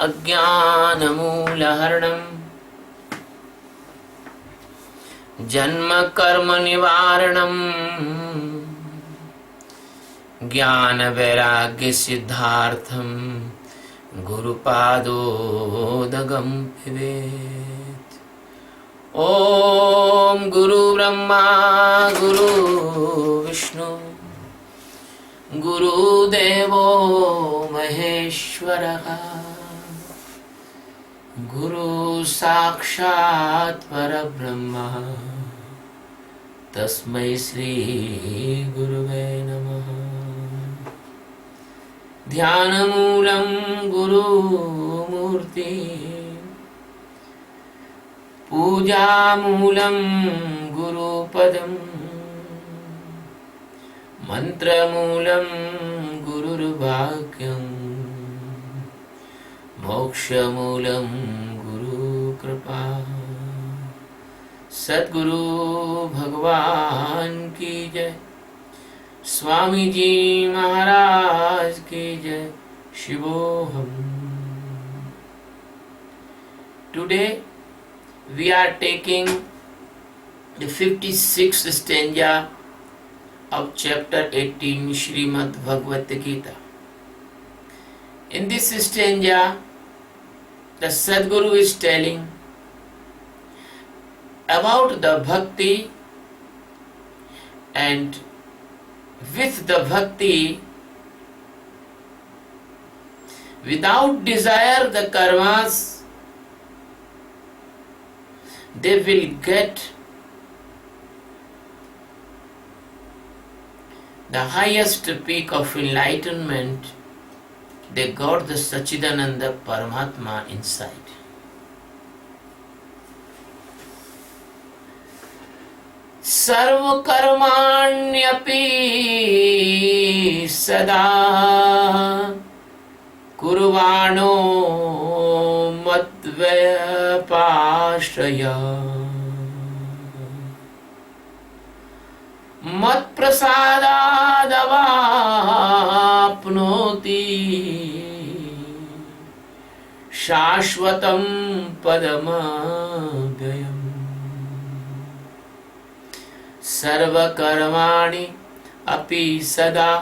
अज्ञानमूलहरणम् जन्म कर्म निवारणम् ज्ञान वैराग्य सिद्धार्थम् गुरुपादोदगं पिबेत्। ओम गुरु ब्रह्मा गुरु विष्णु गुरुदेवो महेश्वरः गुरु साक्षात् परब्रह्म तस्मै श्री गुरुवे नमः। ध्यानमूलं गुरुमूर्ति पूजामूलं गुरुपदम् मंत्रमूलं गुरुर्वाक्यम् मोक्षमूलं गुरुकृपा। सद्गुरु भगवान की जय, स्वामी जी महाराज की जय, शिवोहम। Today we are taking the 56th stanza of chapter 18 Srimad Bhagavad Geeta. In this stanza, the Sadguru is telling about the bhakti, and with the bhakti, without desire the karmas, they will get the highest peak of enlightenment. They got the Sachidananda Paramatma inside. Sarva karmanyapi sada kurvano matvapashraya mat prasadadavapnoti shashvatam padamavyayam। सर्व कर्माणि अपि सदा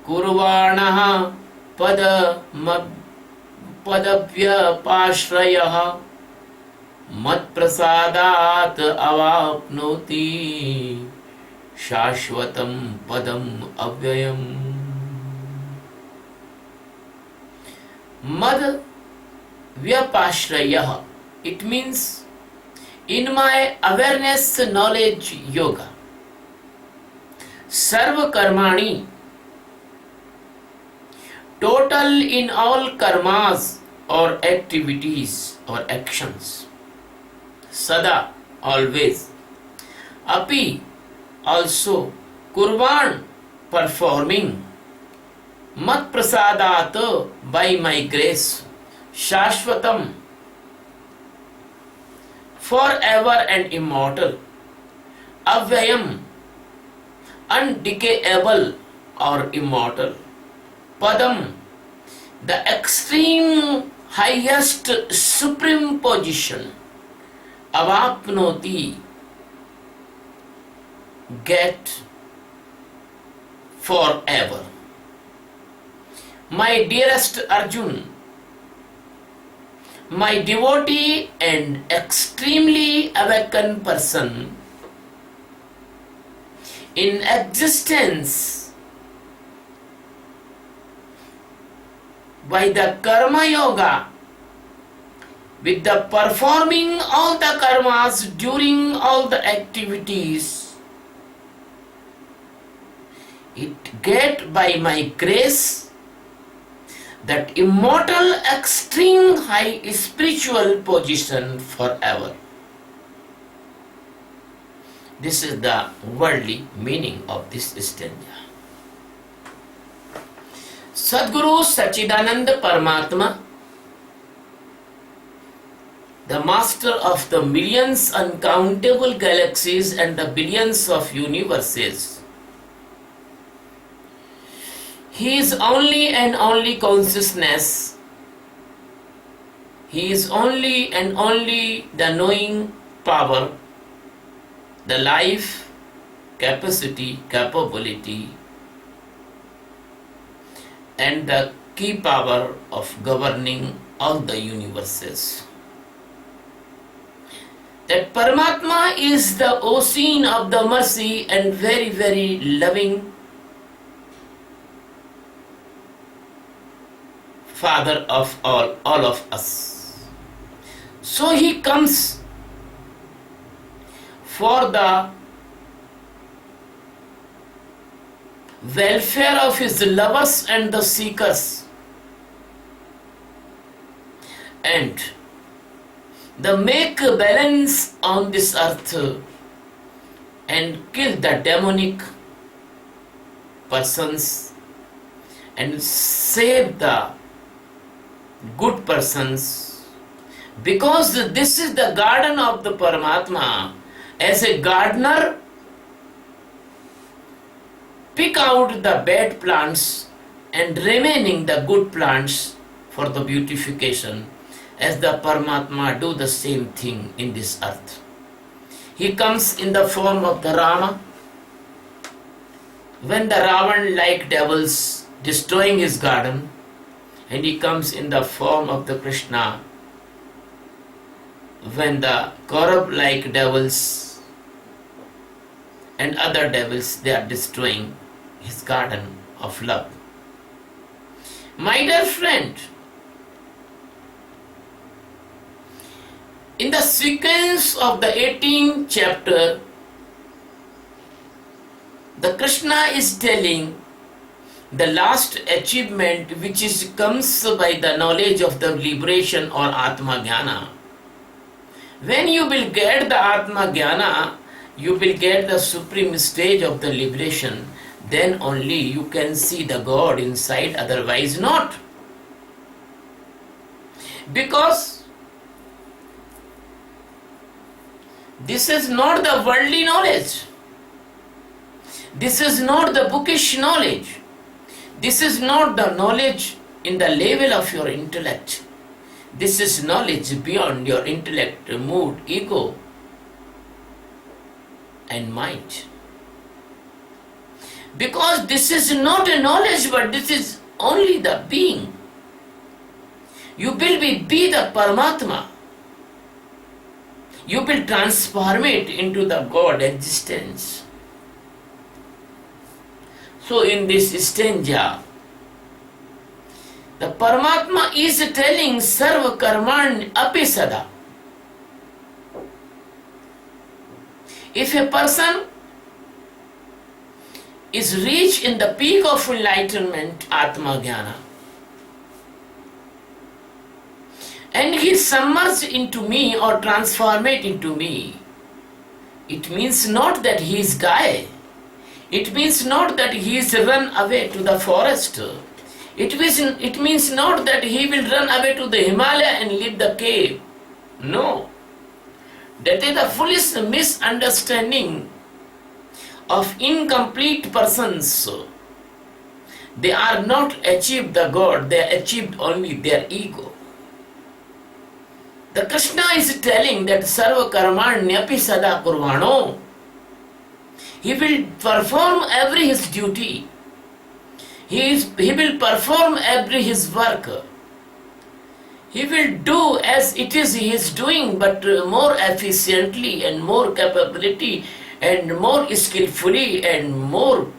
कुर्वाणः पदव्यपाश्रयः मत्प्रसादात् अवाप्नोति शाश्वतं पदम् अव्ययम्। मद व्यपाश्रयः, it means in my awareness knowledge yoga. Sarva karmani, total in all karmas or activities or actions. Sada, always. Api, also. Kurvan, performing. Mat prasadat, by my grace. Shashvatam, forever and immortal. Avyayam, undecayable or immortal. Padam, the extreme highest supreme position. Avapnoti, get forever. My dearest Arjun, my devotee and extremely awakened person, in existence by the karma yoga, with the performing all the karmas during all the activities, it get by my grace that immortal extreme high spiritual position forever. This is the worldly meaning of this stanza. Sadguru Sachidananda Paramatma, the master of the millions uncountable galaxies and the billions of universes, He is only and only consciousness He is only and only the knowing power, the life, capacity, capability, and the key power of governing all the universes. That Paramatma is the ocean of the mercy and very, very loving Father of all of us. So he comes for the welfare of his lovers and the seekers, and the make balance on this earth and kill the demonic persons and save the good persons, because this is the garden of the Paramatma. As a gardener, pick out the bad plants and remaining the good plants for the beautification, as the Paramatma do the same thing in this earth. He comes in the form of the Rama. When the Ravan like devils destroying his garden, and he comes in the form of the Krishna when the Kaurav like devils and other devils, they are destroying his garden of love. My dear friend, in the sequence of the 18th chapter, the Krishna is telling the last achievement, which is comes by the knowledge of the liberation or Atma Jnana. When you will get the Atma Jnana, you will get the supreme stage of the liberation. Then only you can see the God inside, otherwise not. Because this is not the worldly knowledge. This is not the bookish knowledge. This is not the knowledge in the level of your intellect. This is knowledge beyond your intellect, mood, ego, and mind. Because this is not a knowledge, but this is only the being. You will be the Paramatma. You will transform it into the God existence. So in this stanza, the Paramatma is telling Sarva Karman Api Sada. If a person is reached in the peak of enlightenment, Atma Jnana, and he is submerged into me or transformed into me, it means not that he is die. It means not that he is run away to the forest. It means not that he will run away to the Himalaya and leave the cave. No. That is the foolish misunderstanding of incomplete persons. They are not achieved the God, they achieved only their ego. The Krishna is telling that Sarva Karmanyapi Sada Kurvano. He will perform every his duty. He will perform every his work. He will do as it is he is doing, but more efficiently and more capability and more skillfully and more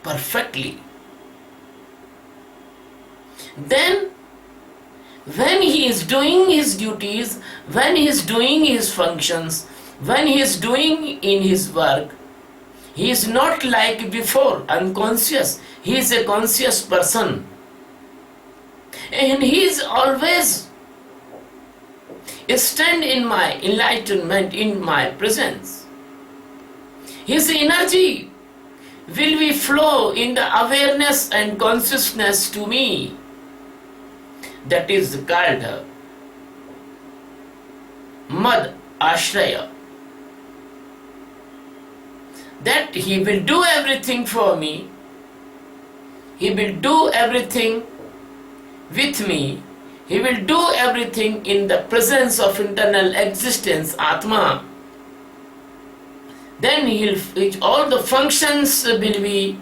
perfectly. Then when he is doing his duties, when he is doing his functions, when he is doing in his work, he is not like before, unconscious. He is a conscious person. And he is always stand in my enlightenment, in my presence. His energy will be flow in the awareness and consciousness to me. That is called Mad Ashraya. That he will do everything for me. He will do everything with me, he will do everything in the presence of internal existence, Atma. Then all the functions will be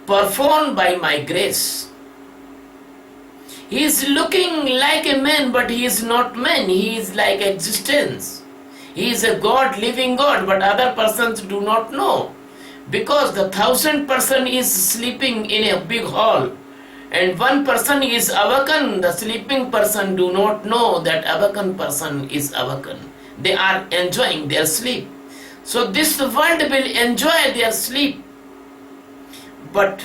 performed by my grace. He is looking like a man, but he is not man. He is like existence. He is a God, living God, but other persons do not know. Because the 1,000 person is sleeping in a big hall and one person is awakened, the sleeping person do not know that awakened person is awakened. They are enjoying their sleep. So this world will enjoy their sleep, but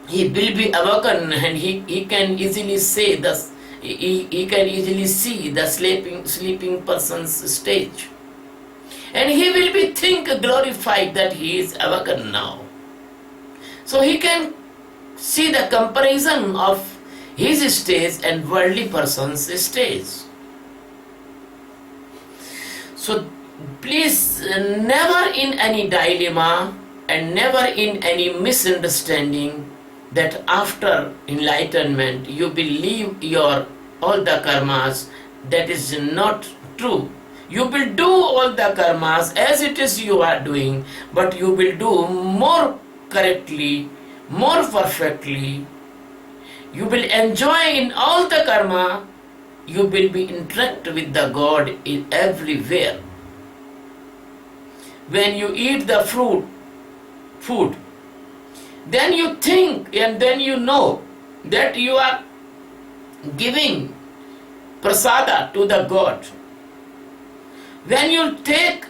he will be awakened and he can easily say this. He can easily see the sleeping person's stage. And he will be glorified that he is awakened now. So he can see the comparison of his stage and worldly person's stage. So please, never in any dilemma and never in any misunderstanding that after enlightenment you will leave your all the karmas. That is not true. You will do all the karmas as it is you are doing, but you will do more correctly, more perfectly. You will enjoy in all the karma. You will be interact with the God in everywhere. When you eat the food, then you think and then you know that you are giving prasada to the God. When you take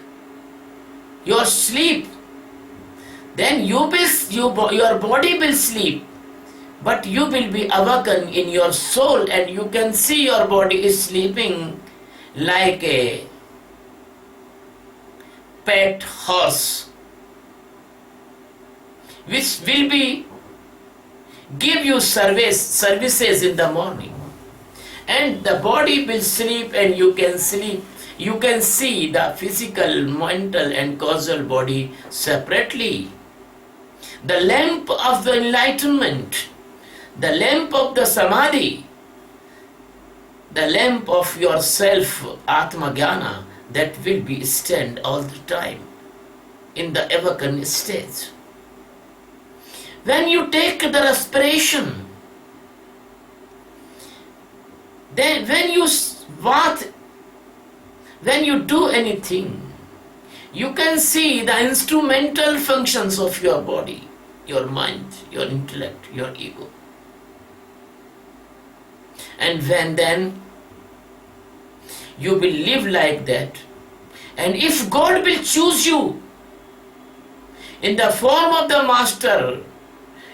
your sleep, then your body will sleep, but you will be awakened in your soul, and you can see your body is sleeping like a pet horse, which will be give you services in the morning, and the body will sleep and you can sleep. You can see the physical, mental and causal body separately. The lamp of the enlightenment, the lamp of the samadhi, the lamp of your self, Atma Jnana, that will be stand all the time in the awakened stage. When you take the respiration, then when you do anything, you can see the instrumental functions of your body, your mind, your intellect, your ego. And then you will live like that. And if God will choose you in the form of the master,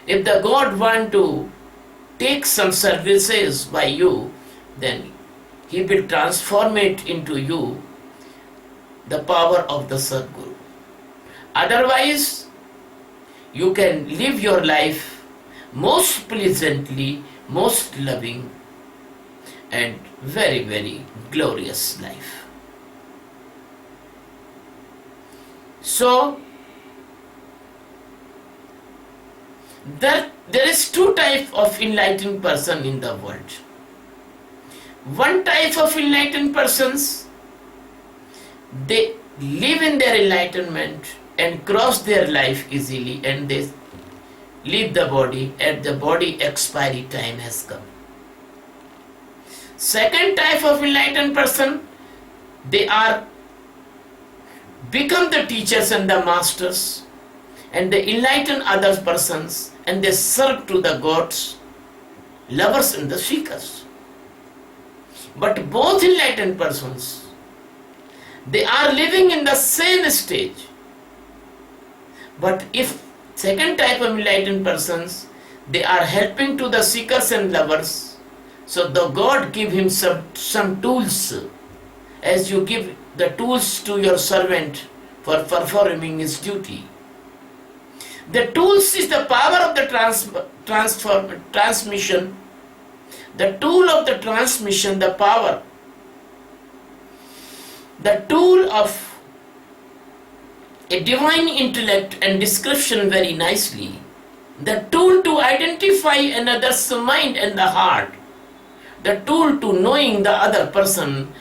if the God want to take some services by you, then he will transform it into you, the power of the Sadguru. Otherwise, you can live your life most pleasantly, most loving, and very, very glorious life. So, there is two types of enlightened person in the world. One type of enlightened persons, they live in their enlightenment and cross their life easily, and they leave the body at the body expiry time has come. Second type of enlightened person, they are become the teachers and the masters, and they enlighten other persons, and they serve to the gods, lovers and the seekers. But both enlightened persons, they are living in the same stage. But if second type of enlightened persons, they are helping to the seekers and lovers, so the God give him some tools, as you give the tools to your servant for performing his duty. The tools is the power of the transmission, the tool of the transmission, the power, the tool of a divine intellect and description very nicely. the tool to identify another's mind and the heart, the tool to knowing the other person,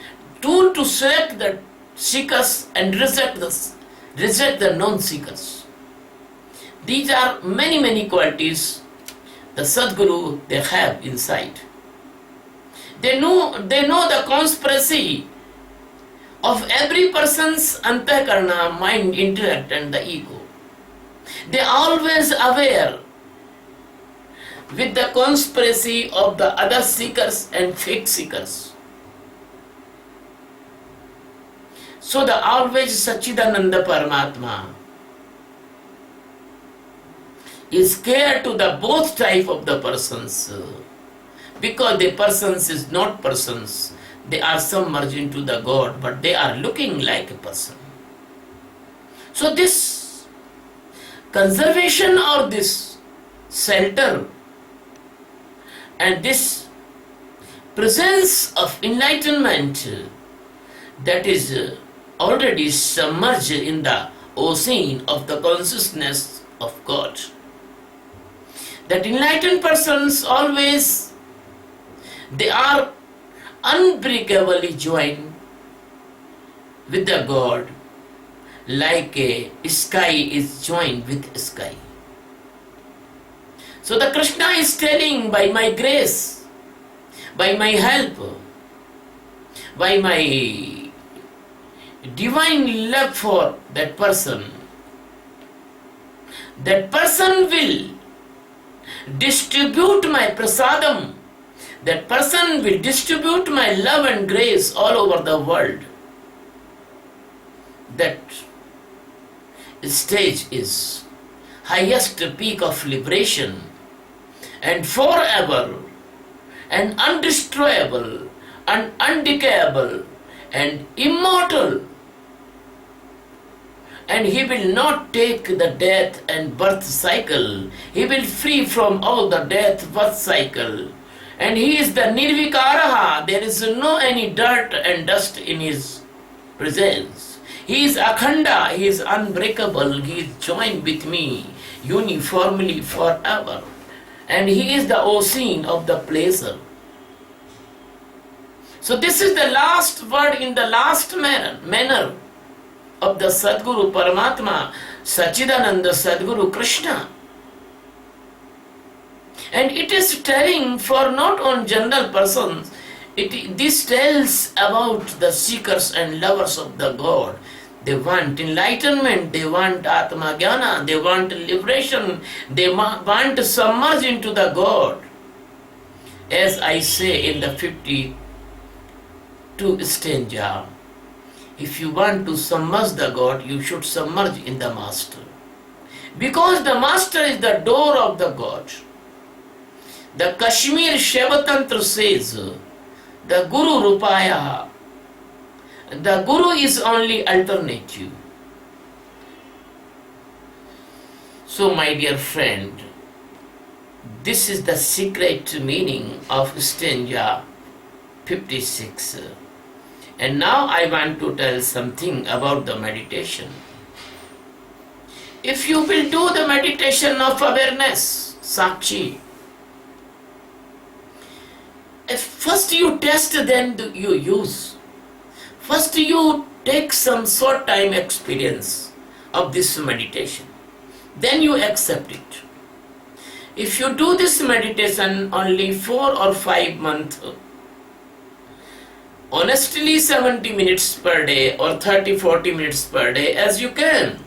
tool to select the seekers and reject the non-seekers. These are many qualities the Sadguru they have inside. They know the conspiracy of every person's antakarna, mind, intellect and the ego. They are always aware with the conspiracy of the other seekers and fake seekers. So the always Sachidananda Paramatma is care to the both type of the persons, because the persons is not persons. They are submerged into the God, but they are looking like a person. So this conservation or this shelter and this presence of enlightenment that is already submerged in the ocean of the consciousness of God. That enlightened persons always, they are unbreakably joined with the God, like a sky is joined with sky. So the Krishna is telling, by my grace, by my help, by my divine love for that person will distribute my prasadam, that person will distribute my love and grace all over the world. That stage is highest peak of liberation and forever and undestroyable and undecayable and immortal. And he will not take the death and birth cycle. He will free from all the death birth cycle. And he is the Nirvikaraha. There is no any dirt and dust in his presence. He is Akhanda. He is unbreakable. He is joined with me uniformly forever. And he is the ocean of the pleasure. So this is the last word in the last manner of the Sadguru Paramatma, Sachidananda Sadguru Krishna. And it is telling for not on general persons, this tells about the seekers and lovers of the God. They want enlightenment, they want Atma Jnana, they want liberation, they want to submerge into the God. As I say in the 52 stanza, if you want to submerge the God, you should submerge in the Master. Because the Master is the door of the God. The Kashmir Shaivatantra says, the Guru Rupaya, the Guru is only alternative. So my dear friend, this is the secret meaning of stanza 56. And now I want to tell something about the meditation. If you will do the meditation of awareness, Sakshi, if first you test, then you use. First you take some short time experience of this meditation. Then you accept it. If you do this meditation only 4 or 5 months, honestly 70 minutes per day or 30-40 minutes per day as you can,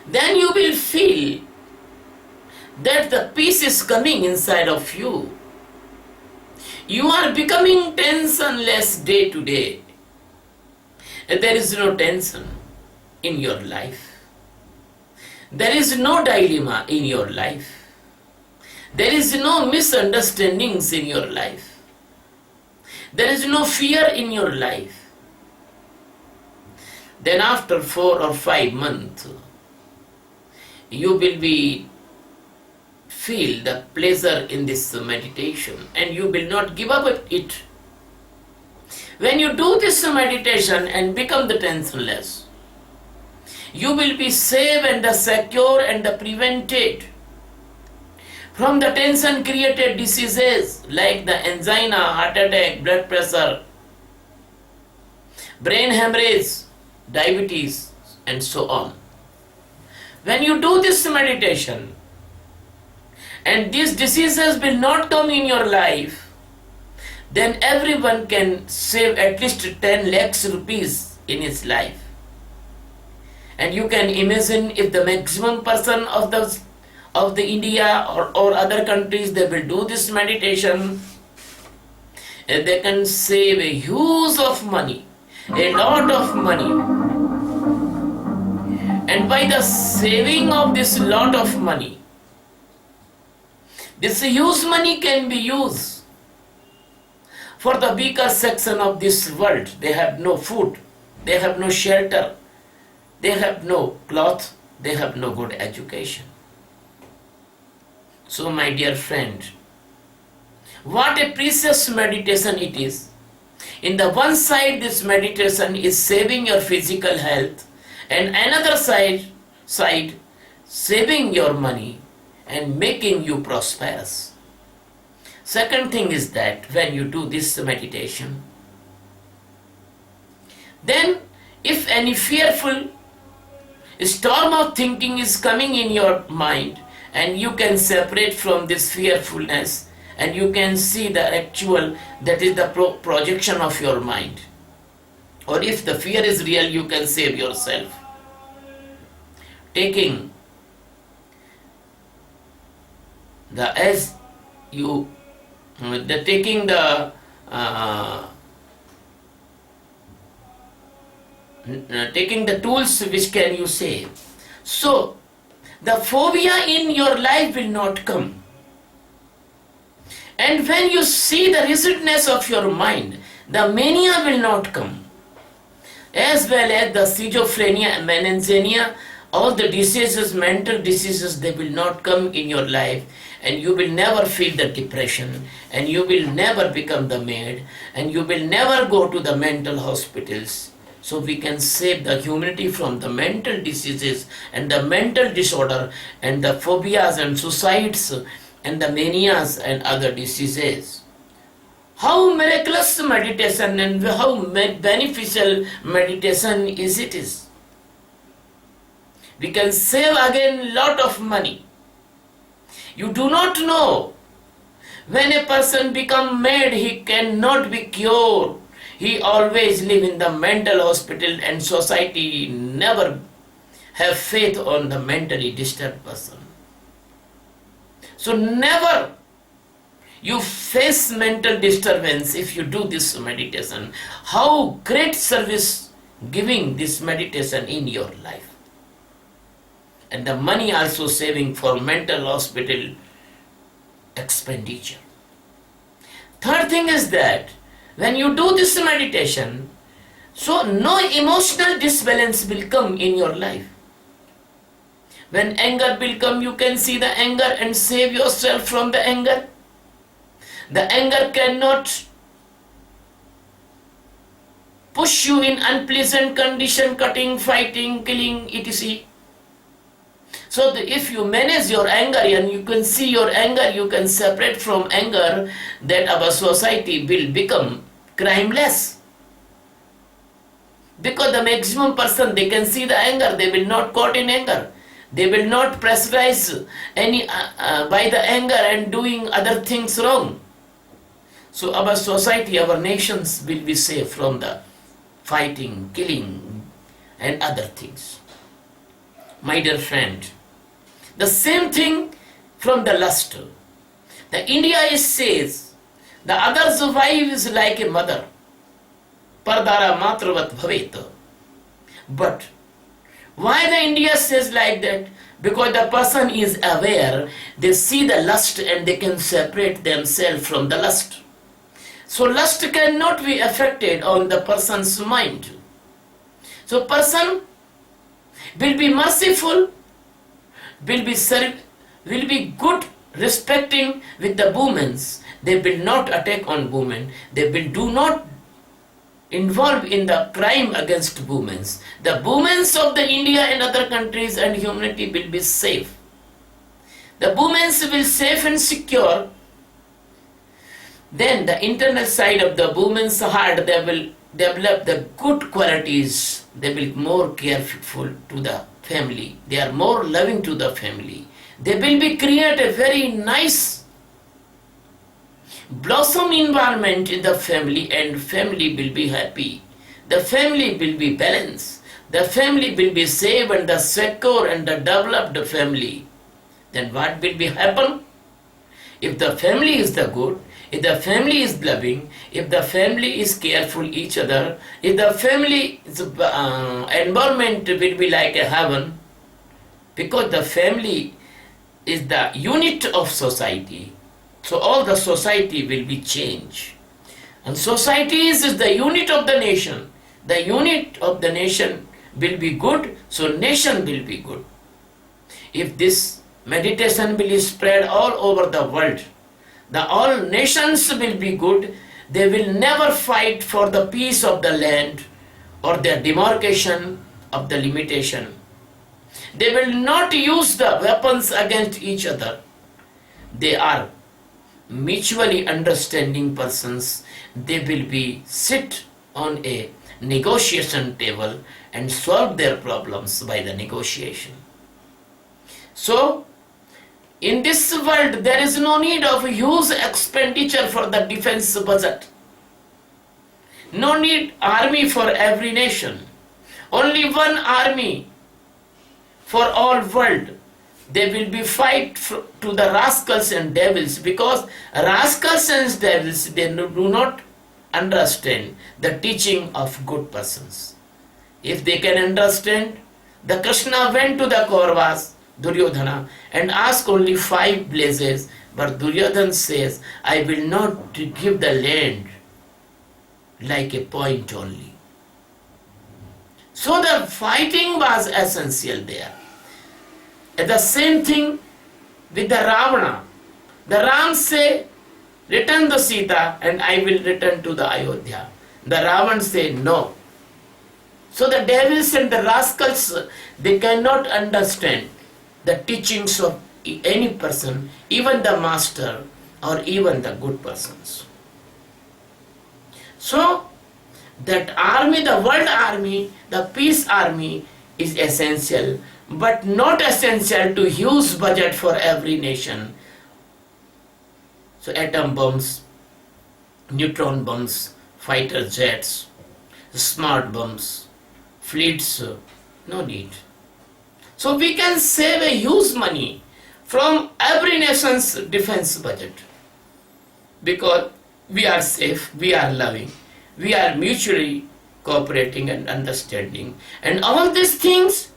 then you will feel that the peace is coming inside of you. You are becoming tensionless day to day. There is no tension in your life. There is no dilemma in your life. There is no misunderstandings in your life. There is no fear in your life. Then after 4 or 5 months, you will feel the pleasure in this meditation and you will not give up it. When you do this meditation and become the tensionless, You will be safe and the secure and the prevented from the tension created diseases like the angina, heart attack, blood pressure, brain hemorrhage, diabetes, and so on. When you do this meditation, and these diseases will not come in your life, then everyone can save at least 10 lakhs rupees in his life. And you can imagine if the maximum person of the India or other countries, they will do this meditation, and they can save a huge of money, a lot of money. And by the saving of this lot of money, this huge money can be used for the weaker section of this world. They have no food, they have no shelter, they have no cloth, they have no good education. So my dear friend, what a precious meditation it is. In the one side, this meditation is saving your physical health, and another side saving your money and making you prosperous. Second thing is that when you do this meditation, then if any fearful storm of thinking is coming in your mind, and you can separate from this fearfulness, and you can see the actual, that is the projection of your mind. Or if the fear is real, you can save yourself. Taking the taking the tools which can you save. So the phobia in your life will not come. And when you see the rigidness of your mind, the mania will not come. As well as the schizophrenia, meninxenia, all the diseases, mental diseases, they will not come in your life, and you will never feel the depression, and you will never become the maid, and you will never go to the mental hospitals. So we can save the humanity from the mental diseases and the mental disorder and the phobias and suicides and the manias and other diseases. How miraculous meditation and how beneficial meditation is. We can save again lot of money. You do not know, when a person become mad, he cannot be cured. He always live in the mental hospital, and society never have faith on the mentally disturbed person. So never you face mental disturbance if you do this meditation. How great service giving this meditation in your life. And the money also saving for mental hospital expenditure. Third thing is that when you do this meditation, so no emotional disbalance will come in your life. When anger will come, you can see the anger and save yourself from the anger. The anger cannot push you in unpleasant condition, cutting, fighting, killing, etc. So if you manage your anger and you can see your anger, you can separate from anger, that our society will become crimeless. Because the maximum person, they can see the anger, they will not caught in anger. They will not pressurize any by the anger and doing other things wrong. So our society, our nations will be safe from the fighting, killing and other things. My dear friend, the same thing from the lust. The India says, the other's wife is like a mother. Pardara matravat bhavet. But why the India says like that? Because the person is aware, they see the lust and they can separate themselves from the lust. So lust cannot be affected on the person's mind. So person will be merciful, will be good, respecting with the women. They will not attack on women. They will do not involved in the crime against women, the women of the India and other countries and humanity will be safe. The women will safe and secure. Then the internal side of the woman's heart, they will develop the good qualities. They will be more careful to the family. They are more loving to the family. They will be create a very nice blossom environment in the family, and family will be happy. The family will be balanced. The family will be safe and the secure and the developed family. Then what will be happen? If the family is the good, if the family is loving, if the family is careful each other, if the family environment will be like a heaven, because the family is the unit of society. So all the society will be changed. And society is the unit of the nation. The unit of the nation will be good, so nation will be good. If this meditation will spread all over the world, the all nations will be good. They will never fight for the peace of the land or the demarcation of the limitation. They will not use the weapons against each other. They are mutually understanding persons. They will be sit on a negotiation table and solve their problems by the negotiation. So, in this world, there is no need of huge expenditure for the defense budget. No need army for every nation. Only one army for all world. They will be fight to the rascals and devils, because rascals and devils, they do not understand the teaching of good persons. If they can understand, the Krishna went to the Kauravas, Duryodhana, and asked only 5 places, but Duryodhana says, I will not give the land like a point only. So the fighting was essential there. And the same thing with the Ravana. The Ram say, return the Sita and I will return to the Ayodhya. The Ravan say, no. So the devils and the rascals, they cannot understand the teachings of any person, even the master or even the good persons. So that army, the world army, the peace army is essential, but not essential to huge budget for every nation. So atom bombs, neutron bombs, fighter jets, smart bombs, fleets, no need. So we can save a huge money from every nation's defense budget, because we are safe, we are loving, we are mutually cooperating and understanding, and all these things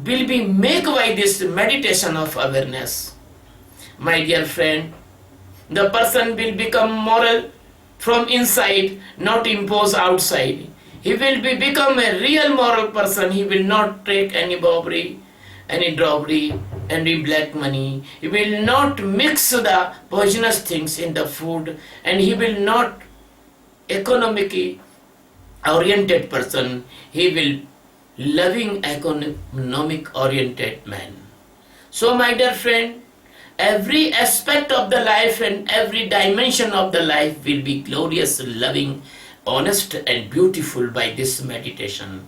will be made by this meditation of awareness. My dear friend, the person will become moral from inside, not imposed outside. He will become a real moral person. He will not take any robbery, any black money. He will not mix the poisonous things in the food, and he will not economically oriented person. He will loving economic oriented man. So my dear friend, every aspect of the life and every dimension of the life will be glorious, loving, honest and beautiful by this meditation.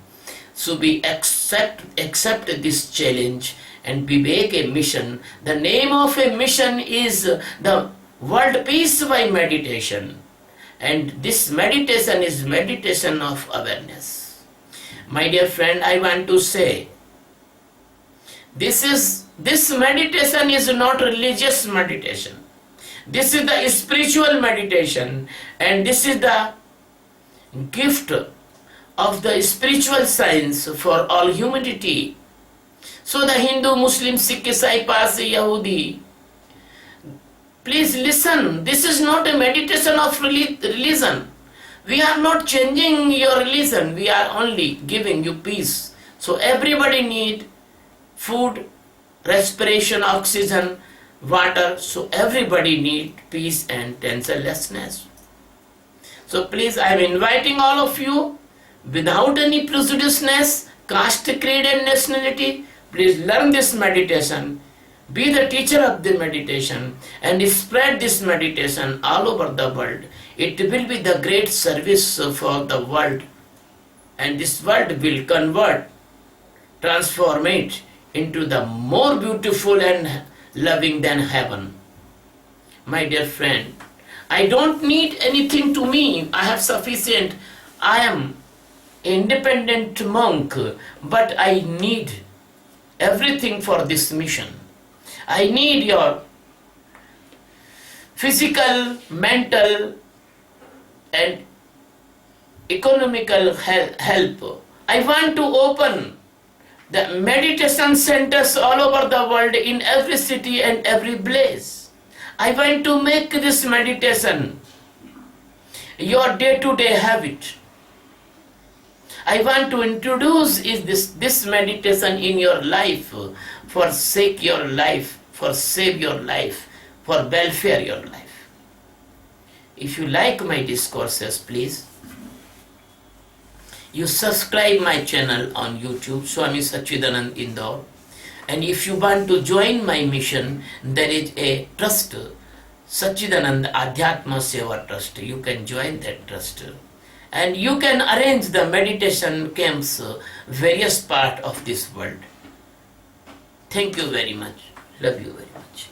So we accept this challenge and we make a mission. The name of a mission is the world peace by meditation. And this meditation is meditation of awareness. My dear friend, I want to say, this meditation is not religious meditation. This is the spiritual meditation, and this is the gift of the spiritual science for all humanity. So the Hindu, Muslim, Sikh, Isai, Parsi, Yahudi, please listen. This is not a meditation of religion. We are not changing your religion. We are only giving you peace. So everybody need food, respiration, oxygen, water. So everybody need peace and tensionlessness. So please, I am inviting all of you without any prejudiceness, caste, creed and nationality. Please learn this meditation. Be the teacher of the meditation and spread this meditation all over the world. It will be the great service for the world, and this world will convert, transform it into the more beautiful and loving than heaven. My dear friend, I don't need anything to me. I have sufficient. I am independent monk, but I need everything for this mission. I need your physical, mental and economical help. I want to open the meditation centers all over the world, in every city and every place. I want to make this meditation your day-to-day habit. I want to introduce this meditation in your life, forsake your life, for save your life, for welfare your life. If you like my discourses, please, you subscribe my channel on YouTube, Swami Sachidanand Indore. And if you want to join my mission, there is a trust, Sachidanand Adhyatma Seva Trust. You can join that trust. And you can arrange the meditation camps, various parts of this world. Thank you very much. Love you very much.